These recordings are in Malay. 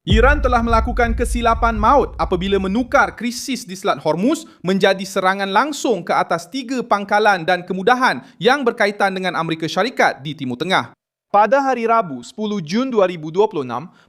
Iran telah melakukan kesilapan maut apabila menukar krisis di Selat Hormuz menjadi serangan langsung ke atas 3 pangkalan dan kemudahan yang berkaitan dengan Amerika Syarikat di Timur Tengah. Pada hari Rabu, 10 Jun 2026,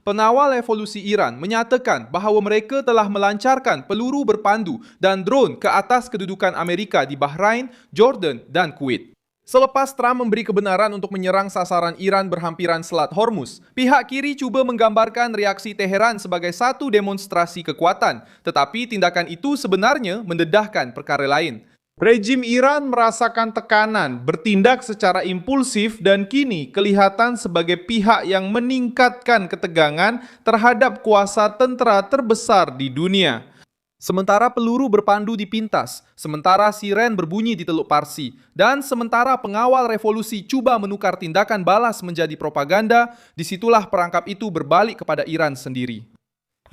penawal revolusi Iran menyatakan bahawa mereka telah melancarkan peluru berpandu dan drone ke atas kedudukan Amerika di Bahrain, Jordan dan Kuwait. Selepas Trump memberi kebenaran untuk menyerang sasaran Iran berhampiran Selat Hormuz, pihak kiri cuba menggambarkan reaksi Teheran sebagai satu demonstrasi kekuatan, tetapi tindakan itu sebenarnya mendedahkan perkara lain. Rejim Iran merasakan tekanan, bertindak secara impulsif dan kini kelihatan sebagai pihak yang meningkatkan ketegangan terhadap kuasa tentera terbesar di dunia. Sementara peluru berpandu dipintas, sementara siren berbunyi di Teluk Parsi, dan sementara pengawal revolusi cuba menukar tindakan balas menjadi propaganda, disitulah perangkap itu berbalik kepada Iran sendiri.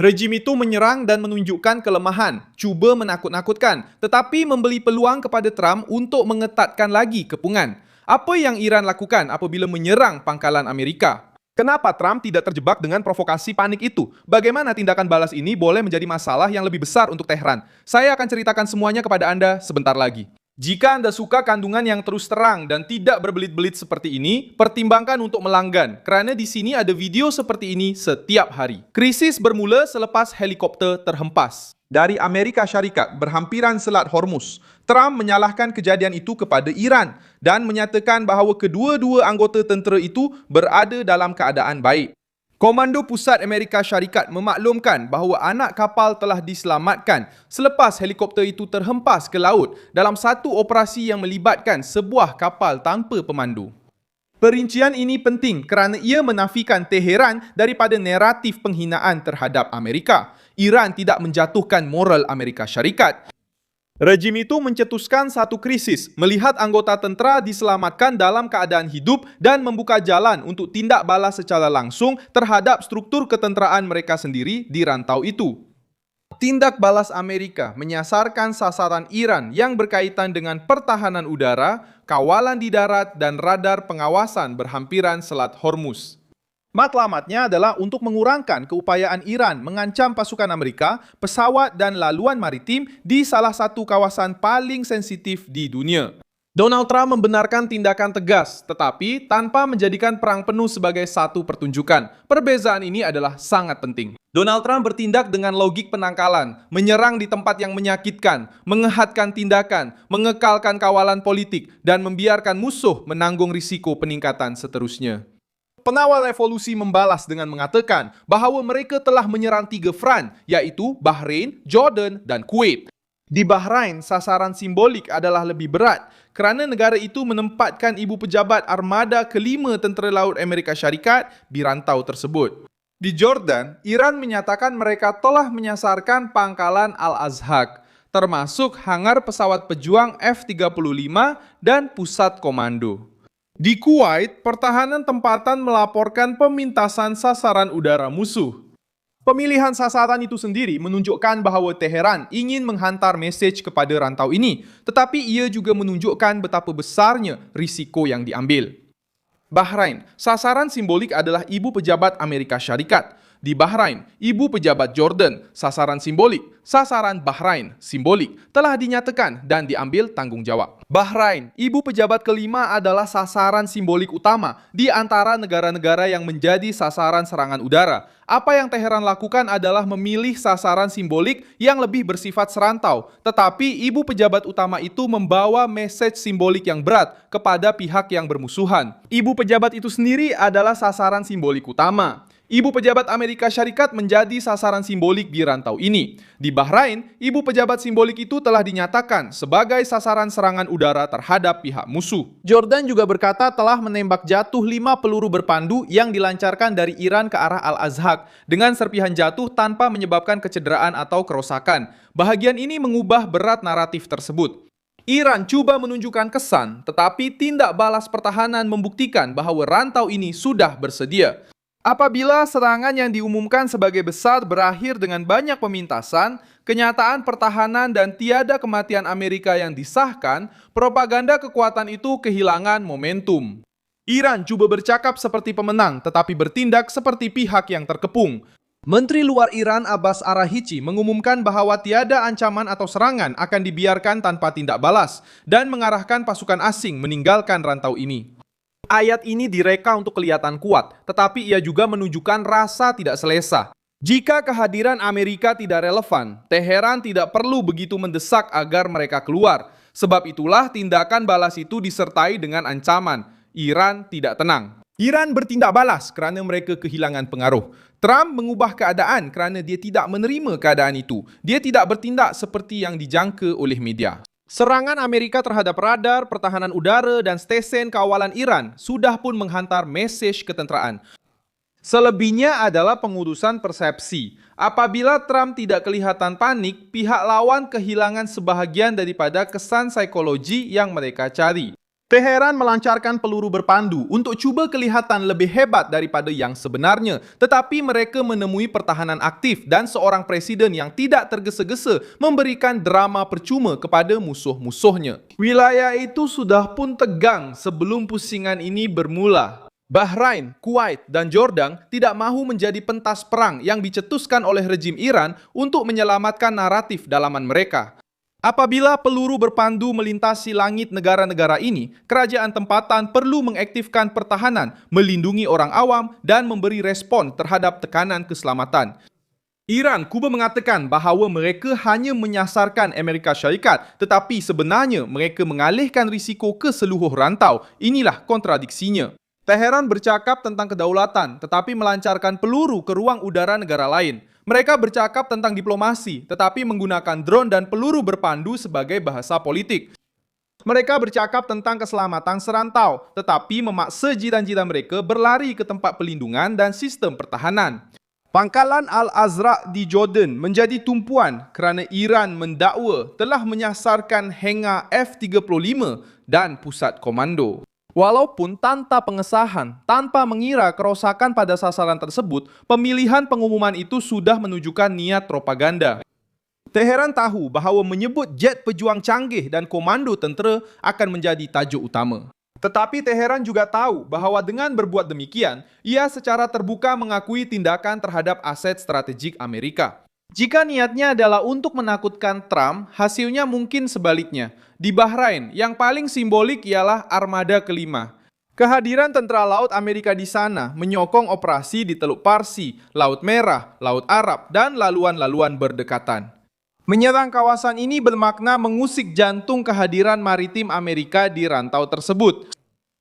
Rejim itu menyerang dan menunjukkan kelemahan, cuba menakut-nakutkan, tetapi memberi peluang kepada Trump untuk mengetatkan lagi kepungan. Apa yang Iran lakukan apabila menyerang pangkalan Amerika? Kenapa Trump tidak terjebak dengan provokasi panik itu? Bagaimana tindakan balas ini boleh menjadi masalah yang lebih besar untuk Tehran? Saya akan ceritakan semuanya kepada Anda sebentar lagi. Jika Anda suka kandungan yang terus terang dan tidak berbelit-belit seperti ini, pertimbangkan untuk melanggan, kerana di sini ada video seperti ini setiap hari. Krisis bermula selepas helikopter terhempas dari Amerika Syarikat berhampiran Selat Hormuz. Trump menyalahkan kejadian itu kepada Iran dan menyatakan bahawa kedua-dua anggota tentera itu berada dalam keadaan baik. Komando Pusat Amerika Syarikat memaklumkan bahawa anak kapal telah diselamatkan selepas helikopter itu terhempas ke laut dalam satu operasi yang melibatkan sebuah kapal tanpa pemandu. Perincian ini penting kerana ia menafikan Teheran daripada naratif penghinaan terhadap Amerika. Iran tidak menjatuhkan moral Amerika Syarikat. Rejim itu mencetuskan satu krisis melihat anggota tentera diselamatkan dalam keadaan hidup dan membuka jalan untuk tindak balas secara langsung terhadap struktur ketenteraan mereka sendiri di rantau itu. Tindak balas Amerika menyasarkan sasaran Iran yang berkaitan dengan pertahanan udara, kawalan di darat dan radar pengawasan berhampiran Selat Hormuz. Matlamatnya adalah untuk mengurangkan keupayaan Iran mengancam pasukan Amerika, pesawat dan laluan maritim di salah satu kawasan paling sensitif di dunia. Donald Trump membenarkan tindakan tegas, tetapi tanpa menjadikan perang penuh sebagai satu pertunjukan. Perbezaan ini adalah sangat penting. Donald Trump bertindak dengan logik penangkalan, menyerang di tempat yang menyakitkan, mengehatkan tindakan, mengekalkan kawalan politik, dan membiarkan musuh menanggung risiko peningkatan seterusnya. Penawal revolusi membalas dengan mengatakan bahawa mereka telah menyerang 3 front, iaitu Bahrain, Jordan dan Kuwait. Di Bahrain, sasaran simbolik adalah lebih berat kerana negara itu menempatkan ibu pejabat armada kelima tentera laut Amerika Syarikat di rantau tersebut. Di Jordan, Iran menyatakan mereka telah menyasarkan pangkalan Al-Azhaq, termasuk hangar pesawat pejuang F-35 dan pusat komando. Di Kuwait, pertahanan tempatan melaporkan pemintasan sasaran udara musuh. Pemilihan sasaran itu sendiri menunjukkan bahawa Teheran ingin menghantar mesej kepada rantau ini, tetapi ia juga menunjukkan betapa besarnya risiko yang diambil. Bahrain, sasaran simbolik adalah ibu pejabat Amerika Syarikat. Di Bahrain, ibu pejabat Jordan, sasaran simbolik, sasaran Bahrain, simbolik, telah dinyatakan dan diambil tanggungjawab. Bahrain, ibu pejabat kelima adalah sasaran simbolik utama di antara negara-negara yang menjadi sasaran serangan udara. Apa yang Teheran lakukan adalah memilih sasaran simbolik yang lebih bersifat serantau, tetapi ibu pejabat utama itu membawa mesej simbolik yang berat kepada pihak yang bermusuhan. Ibu pejabat itu sendiri adalah sasaran simbolik utama. Ibu pejabat Amerika Syarikat menjadi sasaran simbolik di rantau ini. Di Bahrain, ibu pejabat simbolik itu telah dinyatakan sebagai sasaran serangan udara terhadap pihak musuh. Jordan juga berkata telah menembak jatuh 5 peluru berpandu yang dilancarkan dari Iran ke arah Al-Azhaq dengan serpihan jatuh tanpa menyebabkan kecederaan atau kerosakan. Bahagian ini mengubah berat naratif tersebut. Iran cuba menunjukkan kesan, tetapi tindak balas pertahanan membuktikan bahawa rantau ini sudah bersedia. Apabila serangan yang diumumkan sebagai besar berakhir dengan banyak pemintasan, kenyataan pertahanan dan tiada kematian Amerika yang disahkan, propaganda kekuatan itu kehilangan momentum. Iran cuba bercakap seperti pemenang tetapi bertindak seperti pihak yang terkepung. Menteri Luar Iran Abbas Araghchi mengumumkan bahwa tiada ancaman atau serangan akan dibiarkan tanpa tindak balas dan mengarahkan pasukan asing meninggalkan rantau ini. Ayat ini direka untuk kelihatan kuat, tetapi ia juga menunjukkan rasa tidak selesa. Jika kehadiran Amerika tidak relevan, Teheran tidak perlu begitu mendesak agar mereka keluar. Sebab itulah tindakan balas itu disertai dengan ancaman. Iran tidak tenang. Iran bertindak balas kerana mereka kehilangan pengaruh. Trump mengubah keadaan kerana dia tidak menerima keadaan itu. Dia tidak bertindak seperti yang dijangka oleh media. Serangan Amerika terhadap radar, pertahanan udara dan stesen kawalan Iran sudah pun menghantar mesej ketenteraan. Selebihnya adalah pengurusan persepsi. Apabila Trump tidak kelihatan panik, pihak lawan kehilangan sebahagian daripada kesan psikologi yang mereka cari. Teheran melancarkan peluru berpandu untuk cuba kelihatan lebih hebat daripada yang sebenarnya, tetapi mereka menemui pertahanan aktif dan seorang presiden yang tidak tergesa-gesa memberikan drama percuma kepada musuh-musuhnya. Wilayah itu sudah pun tegang sebelum pusingan ini bermula. Bahrain, Kuwait dan Jordan tidak mahu menjadi pentas perang yang dicetuskan oleh rejim Iran untuk menyelamatkan naratif dalaman mereka. Apabila peluru berpandu melintasi langit negara-negara ini, kerajaan tempatan perlu mengaktifkan pertahanan, melindungi orang awam dan memberi respon terhadap tekanan keselamatan. Iran cuba mengatakan bahawa mereka hanya menyasarkan Amerika Syarikat, tetapi sebenarnya mereka mengalihkan risiko ke seluruh rantau. Inilah kontradiksinya. Teheran bercakap tentang kedaulatan, tetapi melancarkan peluru ke ruang udara negara lain. Mereka bercakap tentang diplomasi, tetapi menggunakan drone dan peluru berpandu sebagai bahasa politik. Mereka bercakap tentang keselamatan serantau, tetapi memaksa jiran-jiran mereka berlari ke tempat pelindungan dan sistem pertahanan. Pangkalan Al-Azraq di Jordan menjadi tumpuan kerana Iran mendakwa telah menyasarkan hangar F-35 dan pusat komando. Walaupun tanpa pengesahan, tanpa mengira kerosakan pada sasaran tersebut, pemilihan pengumuman itu sudah menunjukkan niat propaganda. Teheran tahu bahawa menyebut jet pejuang canggih dan komando tentera akan menjadi tajuk utama. Tetapi Teheran juga tahu bahawa dengan berbuat demikian, ia secara terbuka mengakui tindakan terhadap aset strategik Amerika. Jika niatnya adalah untuk menakutkan Trump, hasilnya mungkin sebaliknya. Di Bahrain, yang paling simbolik ialah Armada kelima. Kehadiran tentera laut Amerika di sana menyokong operasi di Teluk Parsi, Laut Merah, Laut Arab, dan laluan-laluan berdekatan. Menyerang kawasan ini bermakna mengusik jantung kehadiran maritim Amerika di rantau tersebut.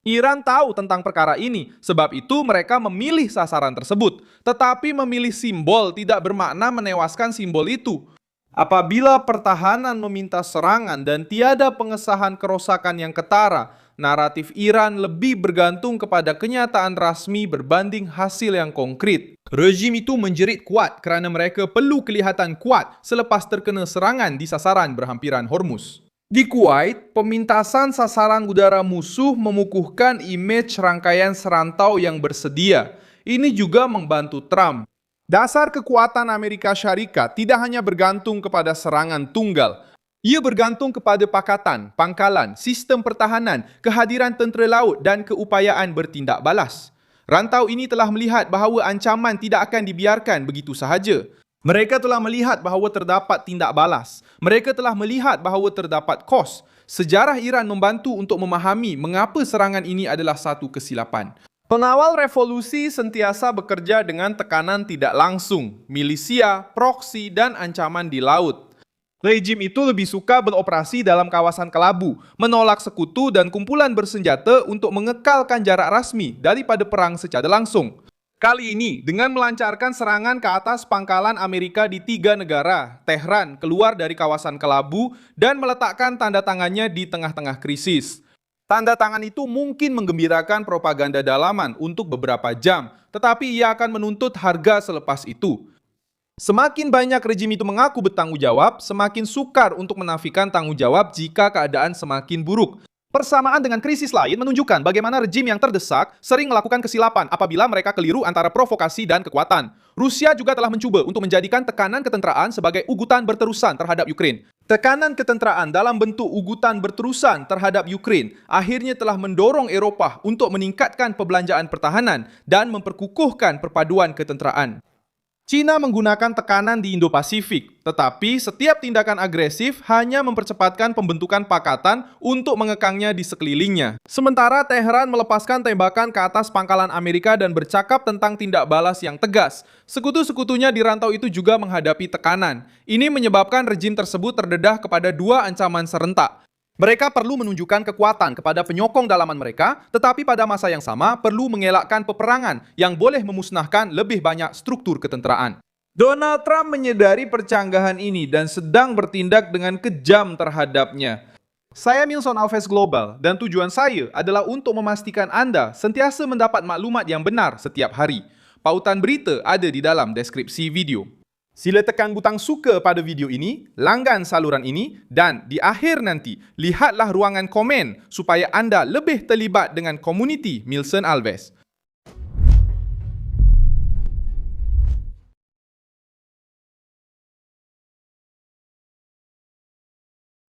Iran tahu tentang perkara ini, sebab itu mereka memilih sasaran tersebut. Tetapi memilih simbol tidak bermakna menewaskan simbol itu. Apabila pertahanan meminta serangan dan tiada pengesahan kerosakan yang ketara, naratif Iran lebih bergantung kepada kenyataan rasmi berbanding hasil yang konkret. Rejim itu menjerit kuat kerana mereka perlu kelihatan kuat selepas terkena serangan di sasaran berhampiran Hormuz. Di Kuwait, pemintasan sasaran udara musuh mengukuhkan imej rangkaian serantau yang bersedia. Ini juga membantu Trump. Dasar kekuatan Amerika Syarikat tidak hanya bergantung kepada serangan tunggal. Ia bergantung kepada pakatan, pangkalan, sistem pertahanan, kehadiran tentera laut dan keupayaan bertindak balas. Rantau ini telah melihat bahawa ancaman tidak akan dibiarkan begitu sahaja. Mereka telah melihat bahawa terdapat tindak balas. Mereka telah melihat bahawa terdapat kos. Sejarah Iran membantu untuk memahami mengapa serangan ini adalah satu kesilapan. Pengawal revolusi sentiasa bekerja dengan tekanan tidak langsung, milisia, proksi dan ancaman di laut. Rejim itu lebih suka beroperasi dalam kawasan kelabu, menolak sekutu dan kumpulan bersenjata untuk mengekalkan jarak rasmi daripada perang secara langsung. Kali ini, dengan melancarkan serangan ke atas pangkalan Amerika di 3 negara, Tehran keluar dari kawasan kelabu dan meletakkan tanda tangannya di tengah-tengah krisis. Tanda tangan itu mungkin menggembirakan propaganda dalaman untuk beberapa jam, tetapi ia akan menuntut harga selepas itu. Semakin banyak rejim itu mengaku bertanggung jawab, semakin sukar untuk menafikan tanggung jawab jika keadaan semakin buruk. Persamaan dengan krisis lain menunjukkan bagaimana rejim yang terdesak sering melakukan kesilapan apabila mereka keliru antara provokasi dan kekuatan. Rusia juga telah mencuba untuk menjadikan tekanan ketenteraan sebagai ugutan berterusan terhadap Ukraine. Tekanan ketenteraan dalam bentuk ugutan berterusan terhadap Ukraine akhirnya telah mendorong Eropah untuk meningkatkan perbelanjaan pertahanan dan memperkukuhkan perpaduan ketenteraan. China menggunakan tekanan di Indo-Pasifik, tetapi setiap tindakan agresif hanya mempercepatkan pembentukan pakatan untuk mengekangnya di sekelilingnya. Sementara Teheran melepaskan tembakan ke atas pangkalan Amerika dan bercakap tentang tindak balas yang tegas. Sekutu-sekutunya di rantau itu juga menghadapi tekanan. Ini menyebabkan rejim tersebut terdedah kepada dua ancaman serentak. Mereka perlu menunjukkan kekuatan kepada penyokong dalaman mereka, tetapi pada masa yang sama perlu mengelakkan peperangan yang boleh memusnahkan lebih banyak struktur ketenteraan. Donald Trump menyadari percanggahan ini dan sedang bertindak dengan kejam terhadapnya. Saya Milson Alves Global dan tujuan saya adalah untuk memastikan Anda sentiasa mendapat maklumat yang benar setiap hari. Pautan berita ada di dalam deskripsi video. Sila tekan butang suka pada video ini, langgan saluran ini dan di akhir nanti, lihatlah ruangan komen supaya anda lebih terlibat dengan komuniti Milson Alves.